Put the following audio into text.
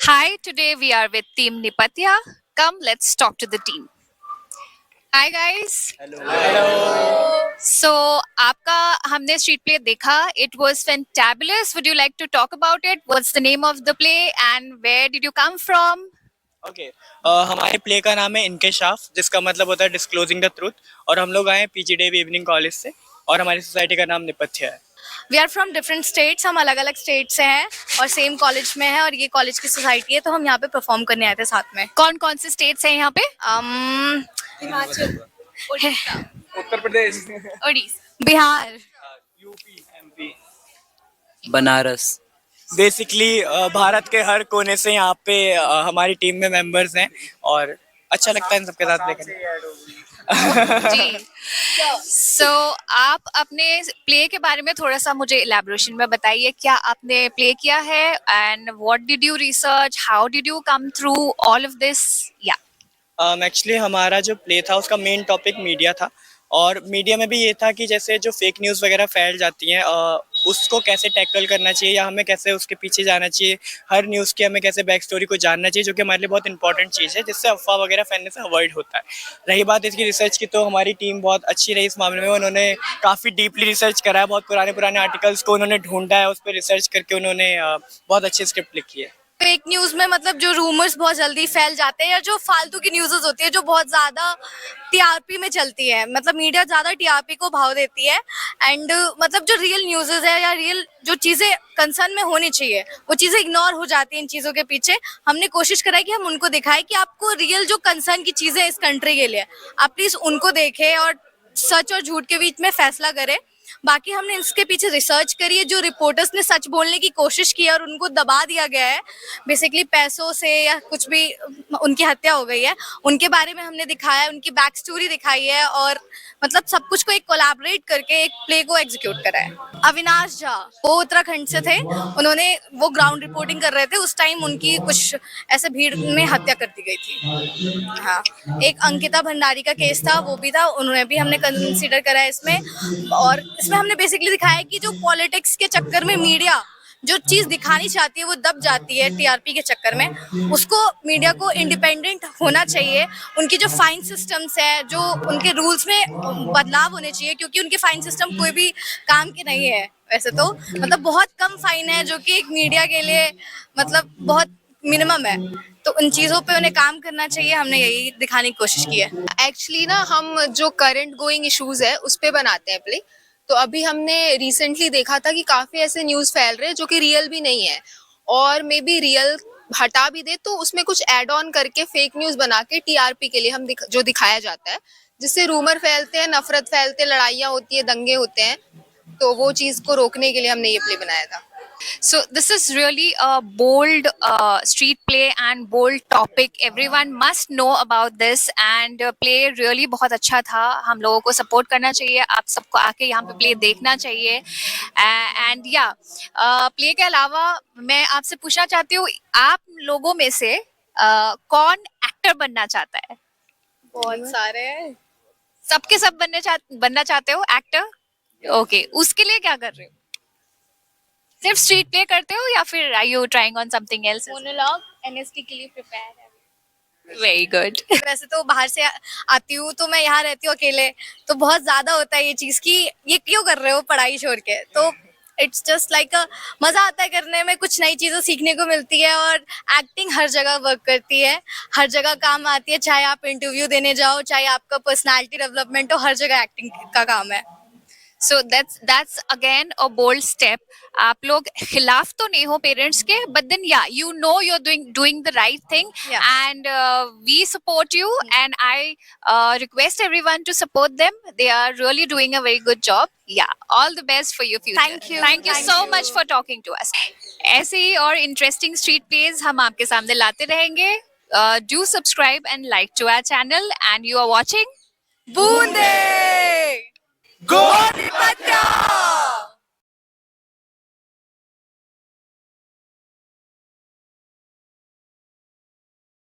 Hi, today we are with Team Nipatya. Come, let's talk to the team. Hi guys. Hello. So, आपका हमने street play देखा. It was fantabulous. Would you like to talk about it? What's the name of the play and where did you come from? Okay हमारे play का नाम है इंकेशाफ, जिसका मतलब होता है डिस्क्लोजिंग द ट्रूथ। और हम लोग आए हैं पीजी डेव इवनिंग कॉलेज से, और हमारी सोसाइटी का नाम निपथ्य है। We are from different states, हम अलग अलग स्टेट से हैं और सेम कॉलेज में है और ये कॉलेज की सोसाइटी है, तो हम यहाँ पे परफॉर्म करने आए थे साथ में। कौन कौन से स्टेट्स हैं यहाँ पे? Himachal, Uttar Pradesh, Orissa, Bihar, UP, MP, Banaras. Basically Bharat के हर कोने से यहाँ पे हमारी टीम में मेंबर्स हैं, और अच्छा लगता है इन सबके साथ लेकर। जी। So, आप अपने प्ले के बारे में थोड़ा सा मुझे इलेबोरेशन में बताइए, क्या आपने प्ले किया है and what did you research, how did you come through all of this? या एक्चुअली हमारा जो प्ले था उसका मेन टॉपिक मीडिया था, और मीडिया में भी ये था कि जैसे जो फेक न्यूज़ वगैरह फैल जाती हैं उसको कैसे टैकल करना चाहिए, या हमें कैसे उसके पीछे जाना चाहिए। हर न्यूज़ की हमें कैसे बैक स्टोरी को जानना चाहिए, जो कि हमारे लिए बहुत इंपॉर्टेंट चीज़ है, जिससे अफवाह वगैरह फैलने से अवॉइड होता है। रही बात इसकी रिसर्च की, तो हमारी टीम बहुत अच्छी रही इस मामले में। उन्होंने काफ़ी डीपली रिसर्च करा है, बहुत पुराने आर्टिकल्स को उन्होंने ढूंढा है, उस पर रिसर्च करके उन्होंने बहुत अच्छी स्क्रिप्ट लिखी है। फेक न्यूज में मतलब जो रूमर्स बहुत जल्दी फैल जाते हैं या जो फालतू की न्यूज़ होती है जो बहुत ज्यादा टीआरपी में चलती है, मतलब मीडिया ज्यादा टीआरपी को भाव देती है, एंड मतलब जो रियल न्यूज़ है या रियल जो चीजें कंसर्न में होनी चाहिए वो चीजें इग्नोर हो जाती हैं इन चीजों के पीछे। हमने कोशिश करा है कि हम उनको दिखाएं कि आपको रियल जो कंसर्न की चीजें इस कंट्री के लिए आप प्लीज उनको देखें और सच और झूठ के बीच में फैसला करें। बाकी हमने इसके पीछे रिसर्च करी है, जो रिपोर्टर्स ने सच बोलने की कोशिश की है और उनको दबा दिया गया है बेसिकली पैसों से या कुछ भी, उनकी हत्या हो गई है, उनके बारे में हमने दिखाया है, उनकी बैक स्टोरी दिखाई है और मतलब सब कुछ को एक कोलैबोरेट करके एक प्ले को एग्जीक्यूट करा है। अविनाश झा वो उत्तराखंड से थे, उन्होंने वो ग्राउंड रिपोर्टिंग कर रहे थे, उस टाइम उनकी कुछ ऐसे भीड़ में हत्या कर दी गई थी। हाँ, एक अंकिता भंडारी का केस था, वो भी था, उन्होंने भी हमने कंसीडर करा है इसमें। और इसमें हमने बेसिकली दिखाया है कि जो पॉलिटिक्स के चक्कर में मीडिया जो चीज दिखानी चाहती है वो दब जाती है टीआरपी के चक्कर में, उसको मीडिया को इंडिपेंडेंट होना चाहिए। उनकी जो फाइन सिस्टम्स है, जो उनके रूल्स में बदलाव होने चाहिए, क्योंकि उनके फाइन सिस्टम कोई भी काम के नहीं है वैसे तो, मतलब बहुत कम फाइन है जो कि एक मीडिया के लिए मतलब बहुत मिनिमम है, तो उन चीजों पे उन्हें काम करना चाहिए। हमने यही दिखाने की कोशिश की है। एक्चुअली ना हम जो करंट गोइंग इश्यूज है उस पे बनाते हैं प्ले। तो अभी हमने रिसेंटली देखा था कि काफी ऐसे न्यूज फैल रहे हैं जो कि रियल भी नहीं है, और मे बी रियल हटा भी दे तो उसमें कुछ ऐड ऑन करके फेक न्यूज बना के टीआरपी के लिए हम जो दिखाया जाता है, जिससे रूमर फैलते हैं, नफरत फैलते, लड़ाइयाँ होती है, दंगे होते हैं, तो वो चीज को रोकने के लिए हमने ये प्ले बनाया था। So this is really a bold street play and bold topic. Everyone must know about this and play really बहुत अच्छा था. हम लोगों को support करना चाहिए. आप सबको आके यहाँ पे play देखना चाहिए. And yeah, play के अलावा मैं आपसे पूछना चाहती हूँ, आप लोगों में से कौन एक्टर बनना चाहता है? बहुत सारे हैं। सबके सब बनना चाहते हो एक्टर? ओके, उसके लिए क्या कर रहे हो? सिर्फ स्ट्रीट प्ले करते हो या फिर are you trying on something else? Monologue NST के लिए प्रिपेयर है। Very good. वैसे तो बाहर से आती हूँ, तो मैं यहाँ रहती हूँ अकेले, तो बहुत ज्यादा होता है ये चीज कि ये क्यों कर रहे हो पढ़ाई छोड़ के, तो इट्स जस्ट लाइक मजा आता है करने में, कुछ नई चीजें सीखने को मिलती है, और एक्टिंग हर जगह वर्क करती है, हर जगह काम आती है, चाहे आप इंटरव्यू देने जाओ, चाहे आपका पर्सनालिटी डेवलपमेंट हो, हर जगह एक्टिंग का काम है। So that's again a bold step. आप लोग खिलाफ तो नहीं हो पेरेंट्स के, but then yeah, you know you're doing the right thing. Yeah. And we support you, and I request everyone to support them. They are really doing a very good job. Yeah, all the best for your future. Thank you. Thank you Thank so you. much for talking to us. ऐसे ही और interesting street plays हम आपके सामने लाते रहेंगे. Do subscribe and like to our channel, and you are watching बूंदे गो निपत्या।